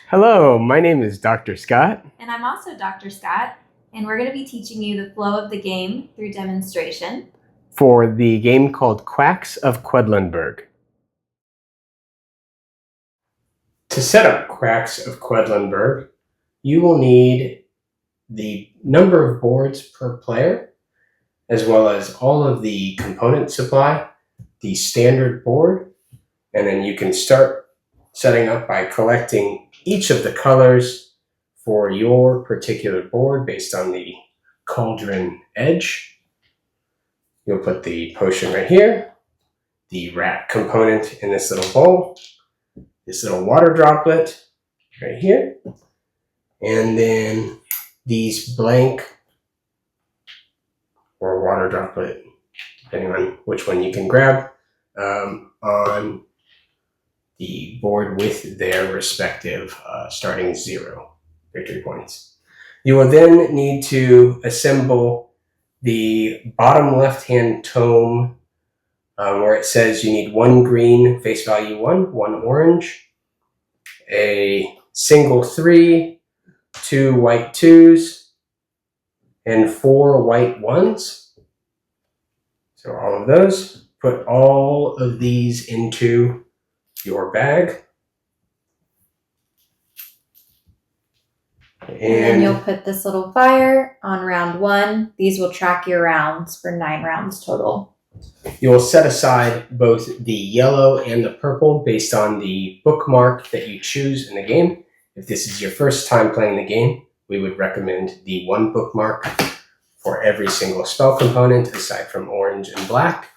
Hello, my name is Dr. Scott. And I'm also Dr. Scott, and we're going to be teaching you the flow of the game through demonstration For the game called Quacks of Quedlinburg. To set up Quacks of Quedlinburg, you will need the number of boards per player, as well as all of the component supply, the standard board, and then you can start setting up by collecting each of the colors for your particular board based on the cauldron edge. You'll put the potion right here, the rat component in this little bowl, this little water droplet right here, and then these blank or water droplet, depending on which one you can grab, on the board with their respective starting 0 victory points. You will then need to assemble the bottom left-hand tome where it says you need 1 green, face value 1, 1 orange, a single 3, 2 white 2s, and 4 white 1s. So all of those. Put all of these into your bag. and then you'll put this little fire on round 1. These will track your rounds for 9 rounds total. You will set aside both the yellow and the purple based on the bookmark that you choose in the game. If this is your first time playing the game, we would recommend the 1 bookmark for every single spell component aside from orange and black.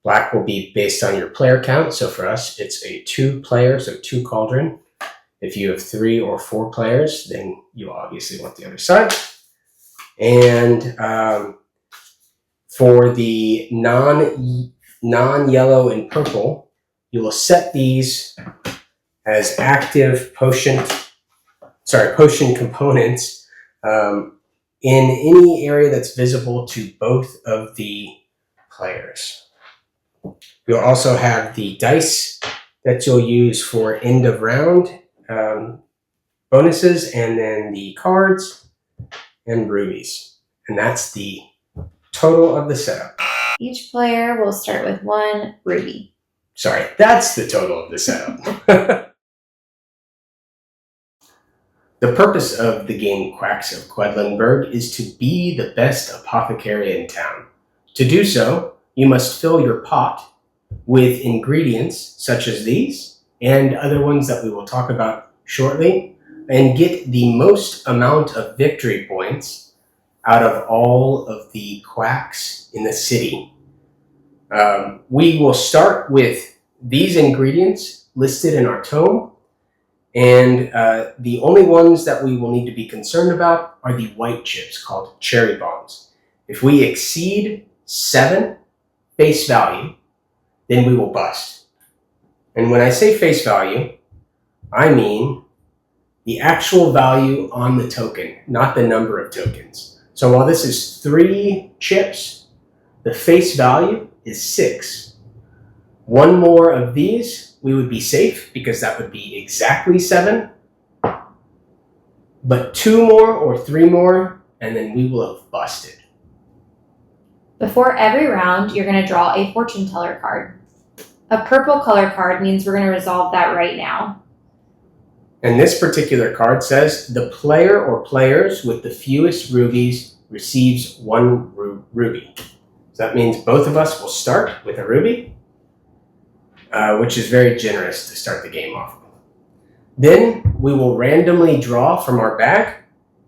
Black will be based on your player count. So for us, it's a 2 player, so 2 cauldron. If you have 3 or 4 players, then you obviously want the other side. And for the non-yellow and purple, you will set these as active potion components in any area that's visible to both of the players. You'll also have the dice that you'll use for end of round bonuses, and then the cards and rubies. And that's the total of the setup. Each player will start with 1 ruby. Sorry, that's the total of the setup. The purpose of the game Quacks of Quedlinburg is to be the best apothecary in town. To do so, you must fill your pot with ingredients such as these and other ones that we will talk about shortly, and get the most amount of victory points out of all of the quacks in the city. We will start with these ingredients listed in our tome, and the only ones that we will need to be concerned about are the white chips called cherry bombs. If we exceed 7 face value, then we will bust. And when I say face value, I mean the actual value on the token, not the number of tokens. So while this is 3 chips, the face value is 6. 1 more of these, we would be safe because that would be exactly 7. But 2 more or 3 more, and then we will have busted. Before every round, you're going to draw a fortune teller card. A purple color card means we're going to resolve that right now. And this particular card says the player or players with the fewest rubies receives 1 ruby. So that means both of us will start with a ruby, which is very generous to start the game off with. Then we will randomly draw from our bag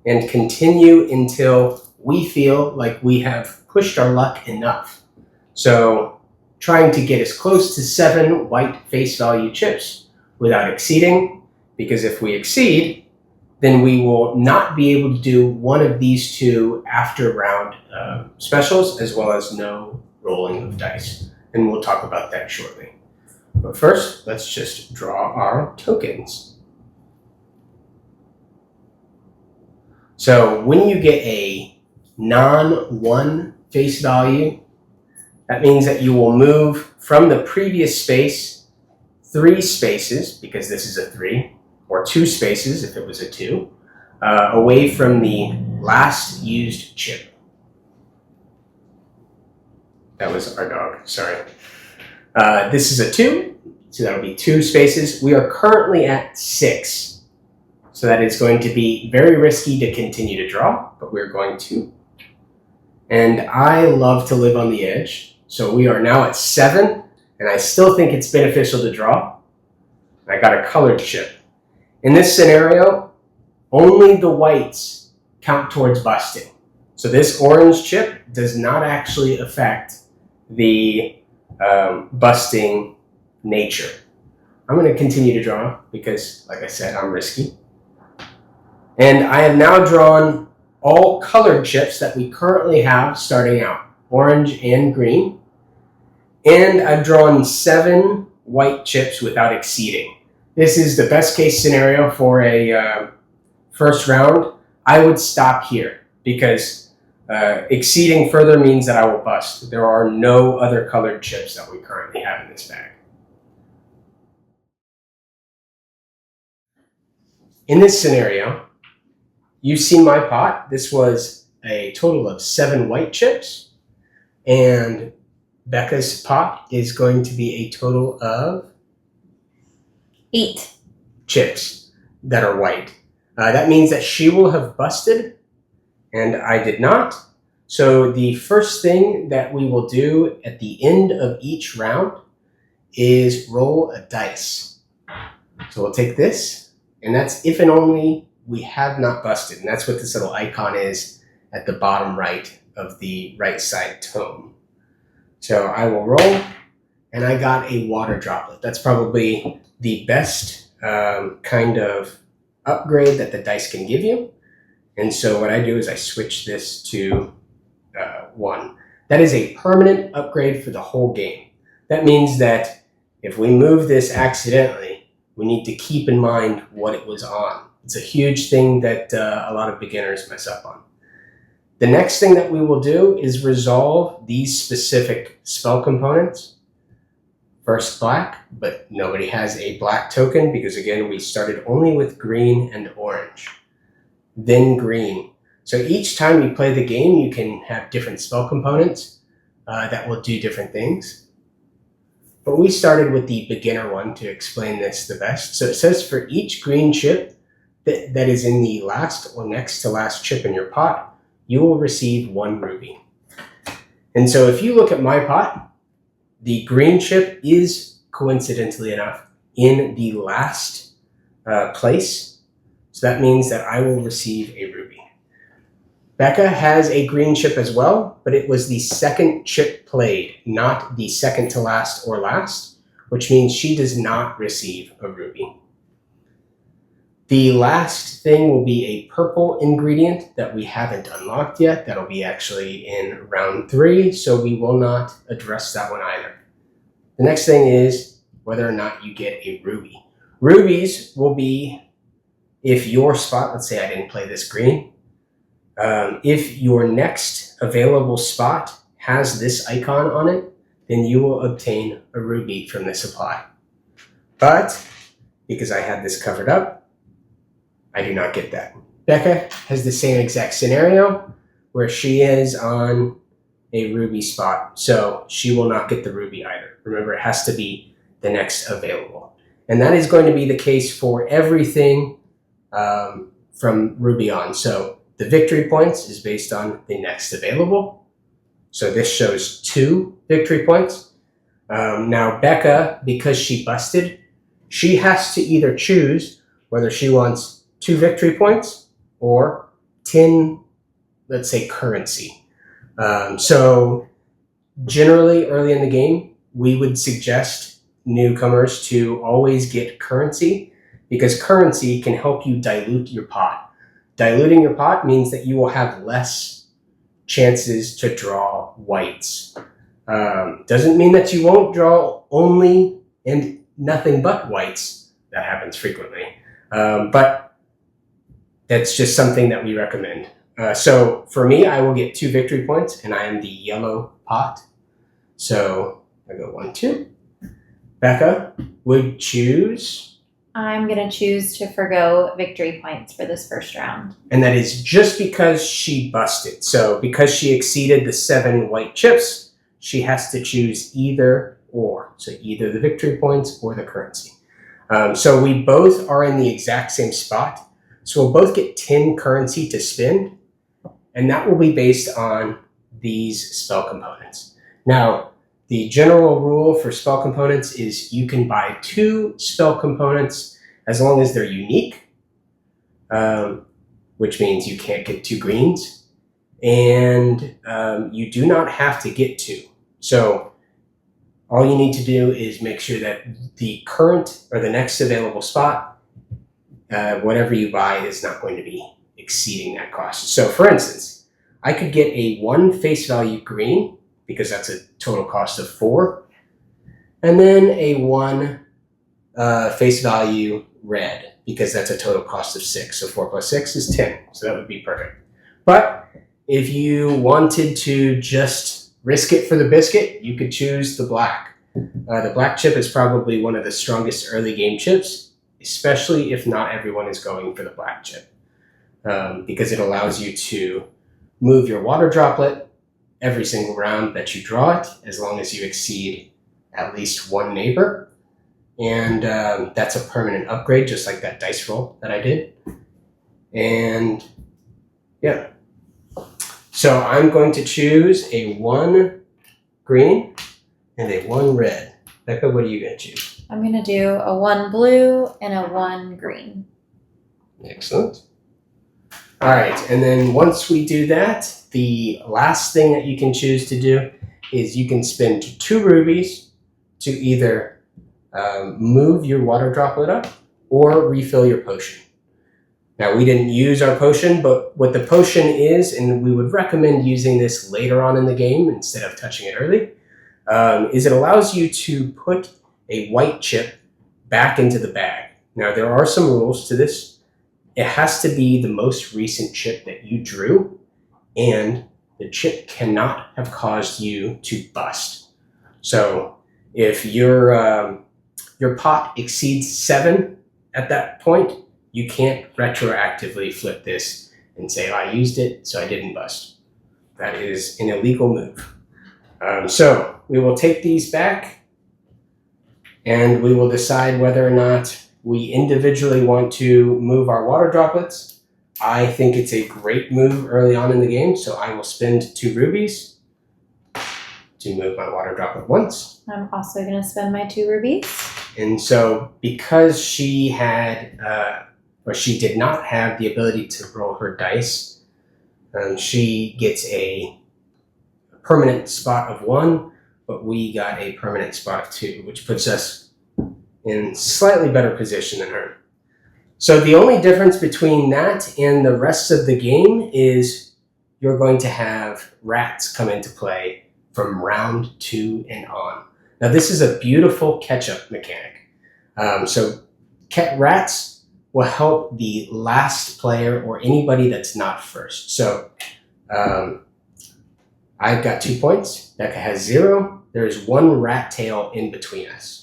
and continue until we feel like we have pushed our luck enough. So trying to get as close to 7 white face value chips without exceeding, because if we exceed, then we will not be able to do one of these 2 after round specials, as well as no rolling of dice. And we'll talk about that shortly. But first, let's just draw our tokens. So when you get a non-1 face value, that means that you will move from the previous space 3 spaces, because this is a 3, or 2 spaces if it was a 2, away from the last used chip. That was our dog, sorry. This is a 2, so that'll be 2 spaces. We are currently at 6, so that is going to be very risky to continue to draw, but we're going to. And I love to live on the edge, so we are now at 7, and I still think it's beneficial to draw. I got a colored chip. In this scenario, only the whites count towards busting. So this orange chip does not actually affect the busting nature. I'm going to continue to draw because, like I said, I'm risky. And I have now drawn all colored chips that we currently have starting out, orange and green. And I've drawn 7 white chips without exceeding. This is the best case scenario for a first round. I would stop here because exceeding further means that I will bust. There are no other colored chips that we currently have in this bag. In this scenario, you've seen my pot. This was a total of 7 white chips, and Becca's pot is going to be a total of 8 chips that are white. That means that she will have busted, and I did not. So the first thing that we will do at the end of each round is roll a dice. So we'll take this, and that's if and only we have not busted, and that's what this little icon is at the bottom right of the right side tome. So I will roll, and I got a water droplet. That's probably the best kind of upgrade that the dice can give you. And so what I do is I switch this to 1. That is a permanent upgrade for the whole game. That means that if we move this accidentally, we need to keep in mind what it was on. It's a huge thing that a lot of beginners mess up on. The next thing that we will do is resolve these specific spell components. First black, but nobody has a black token because again, we started only with green and orange. Then green. So each time you play the game, you can have different spell components that will do different things. But we started with the beginner one to explain this the best. So it says for each green chip that is in the last or next to last chip in your pot, you will receive 1 ruby. And so if you look at my pot, the green chip is, coincidentally enough, in the last place. So that means that I will receive a ruby. Becca has a green chip as well, but it was the second chip played, not the second to last or last, which means she does not receive a ruby. The last thing will be a purple ingredient that we haven't unlocked yet. That'll be actually in round 3, so we will not address that one either. The next thing is whether or not you get a ruby. Rubies will be if your spot, let's say I didn't play this green, if your next available spot has this icon on it, then you will obtain a ruby from this supply. But because I had this covered up, I do not get that. Becca has the same exact scenario where she is on a ruby spot, so she will not get the ruby either. Remember, it has to be the next available. And that is going to be the case for everything from ruby on. So the victory points is based on the next available. So this shows 2 victory points. Now Becca, because she busted, she has to either choose whether she wants 2 victory points or 10, let's say, currency. So generally early in the game, we would suggest newcomers to always get currency because currency can help you dilute your pot. Diluting your pot means that you will have less chances to draw whites. Doesn't mean that you won't draw only and nothing but whites. That happens frequently. But that's just something that we recommend. So for me, I will get 2 victory points, and I am the yellow pot. So I go 1, 2. Becca would choose I'm going to choose to forgo victory points for this first round. And that is just because she busted. So because she exceeded the 7 white chips, she has to choose either or. So either the victory points or the currency. So we both are in the exact same spot. So we'll both get 10 currency to spend. And that will be based on these spell components. Now, the general rule for spell components is you can buy 2 spell components as long as they're unique, which means you can't get 2 greens, and you do not have to get 2. So all you need to do is make sure that the current or the next available spot, whatever you buy, is not going to be exceeding that cost. So for instance, I could get a 1 face value green, because that's a total cost of 4, and then a 1 face value red, because that's a total cost of 6. So 4 plus 6 is 10, so that would be perfect. But if you wanted to just risk it for the biscuit, you could choose the black. The black chip is probably one of the strongest early game chips, especially if not everyone is going for the black chip, because it allows you to move your water droplet every single round that you draw it, as long as you exceed at least 1 neighbor. And that's a permanent upgrade, just like that dice roll that I did. And yeah. So I'm going to choose a 1 green and a 1 red. Becca, what are you going to choose? I'm going to do a 1 blue and a 1 green. Excellent. All right, and then once we do that, the last thing that you can choose to do is you can spend 2 rubies to either move your water droplet up or refill your potion. Now, we didn't use our potion, but what the potion is, and we would recommend using this later on in the game instead of touching it early, is it allows you to put a white chip back into the bag. Now, there are some rules to this. It has to be the most recent chip that you drew, and the chip cannot have caused you to bust. So if your pot exceeds 7 at that point, you can't retroactively flip this and say, I used it, so I didn't bust. That is an illegal move. So we will take these back, and we will decide whether or not we individually want to move our water droplets. I think it's a great move early on in the game, so I will spend 2 rubies to move my water droplet once. I'm also going to spend my 2 rubies. And so because she had, or she did not have the ability to roll her dice, she gets a permanent spot of 1, but we got a permanent spot of 2, which puts us in slightly better position than her. So the only difference between that and the rest of the game is you're going to have rats come into play from round 2 and on. Now this is a beautiful catch-up mechanic. So rats will help the last player or anybody that's not first. So I've got 2 points. Becca has 0. There's 1 rat tail in between us.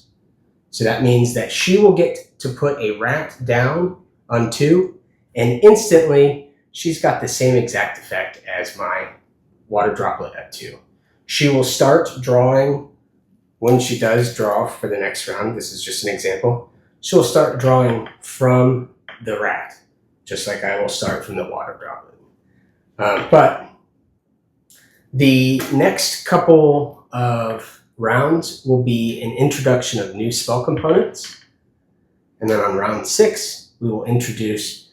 So that means that she will get to put a rat down on 2, and instantly she's got the same exact effect as my water droplet at 2. She will start drawing when she does draw for the next round. This is just an example. She'll start drawing from the rat, just like I will start from the water droplet. But the next couple of rounds will be an introduction of new spell components. And then on round 6, we will introduce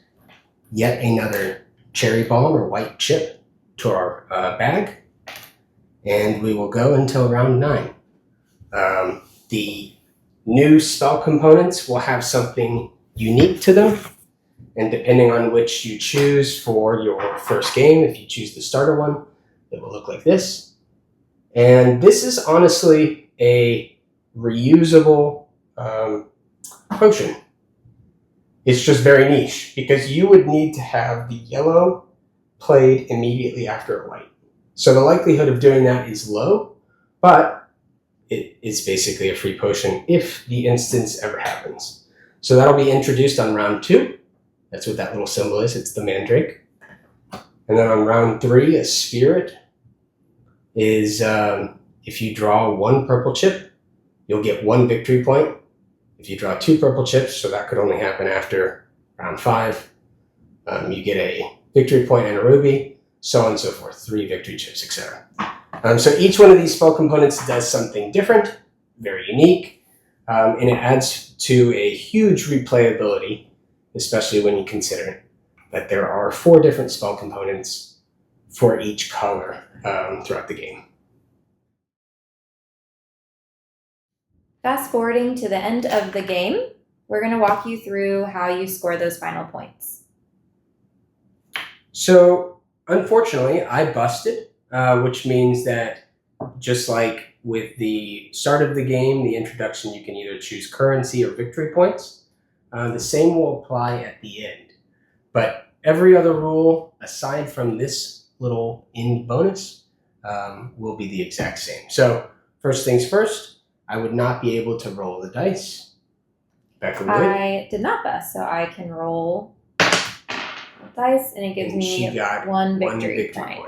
yet another cherry bomb or white chip to our bag. And we will go until round 9. The new spell components will have something unique to them. And depending on which you choose for your first game, if you choose the starter one, it will look like this. And this is honestly a reusable potion. It's just very niche, because you would need to have the yellow played immediately after a white. So the likelihood of doing that is low, but it is basically a free potion if the instance ever happens. So that'll be introduced on round 2. That's what that little symbol is. It's the mandrake. And then on round 3, a spirit is if you draw 1 purple chip, you'll get 1 victory point. If you draw 2 purple chips, so that could only happen after round 5, you get a victory point and a ruby, so on and so forth, 3 victory chips, etc. So each one of these spell components does something different, very unique, and it adds to a huge replayability, especially when you consider that there are 4 different spell components for each color throughout the game. Fast forwarding to the end of the game, we're going to walk you through how you score those final points. So, unfortunately, I busted, which means that just like with the start of the game, the introduction, you can either choose currency or victory points. The same will apply at the end. But every other rule, aside from this little end bonus, will be the exact same. So, first things first, I would not be able to roll the dice. Becca would. I did not bust, so I can roll dice, and it gives me one victory point.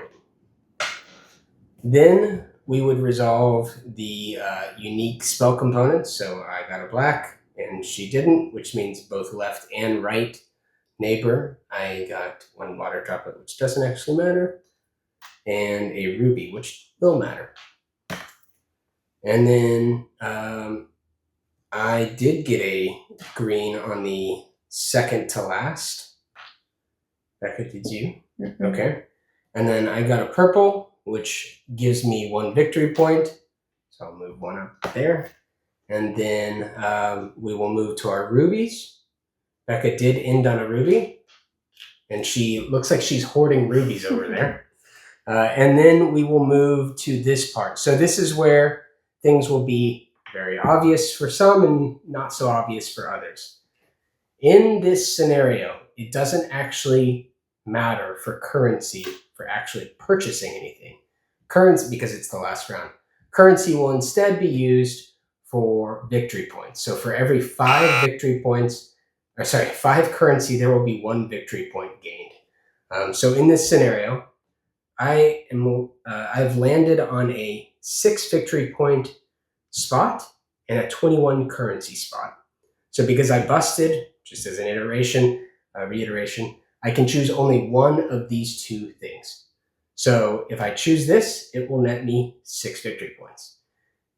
Then we would resolve the unique spell components. So I got a black, and she didn't, which means both left and right neighbor. I got 1 water droplet, which doesn't actually matter, and a ruby, which will matter. And then I did get a green on the second to last. Becca, did you? Mm-hmm. Okay. And then I got a purple, which gives me 1 victory point. So I'll move 1 up there. And then we will move to our rubies. Becca did end on a ruby. And she looks like she's hoarding rubies over there. And then we will move to this part. So this is where things will be very obvious for some and not so obvious for others. In this scenario, it doesn't actually matter for currency for actually purchasing anything. Currency, because it's the last round. Currency will instead be used for victory points. So for every 5 victory points, 5 currency, there will be 1 victory point gained. So in this scenario, I've landed on a 6 victory point spot and a 21 currency spot. So because I busted, just as an reiteration, I can choose only one of these 2 things. So if I choose this, it will net me 6 victory points.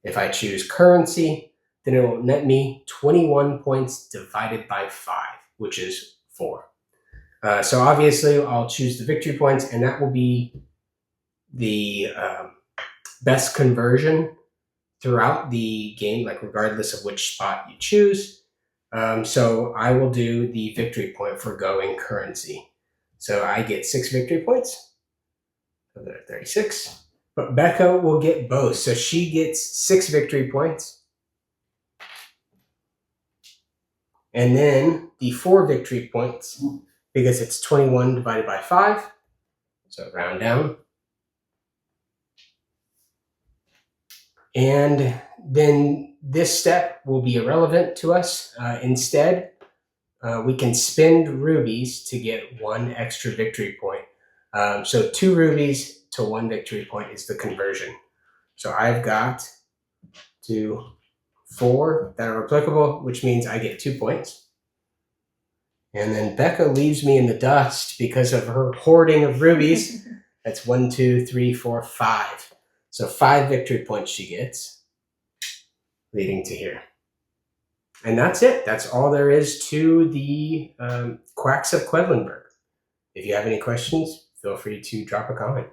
If I choose currency, then it will net me 21 points divided by 5, which is 4. So obviously I'll choose the victory points, and that will be the best conversion throughout the game, like regardless of which spot you choose. So I will do the victory point for going currency. So I get 6 victory points. So there are 36. But Becca will get both. So she gets 6 victory points. And then the 4 victory points, because it's 21 divided by 5. So round down. And then this step will be irrelevant to us. Instead, we can spend rubies to get 1 extra victory point. So 2 rubies to 1 victory point is the conversion. So I've got 4 that are applicable, which means I get 2 points. And then Becca leaves me in the dust because of her hoarding of rubies. That's 1, 2, 3, 4, 5. So 5 victory points she gets, leading to here. And that's it. That's all there is to the Quacks of Quedlinburg. If you have any questions, feel free to drop a comment.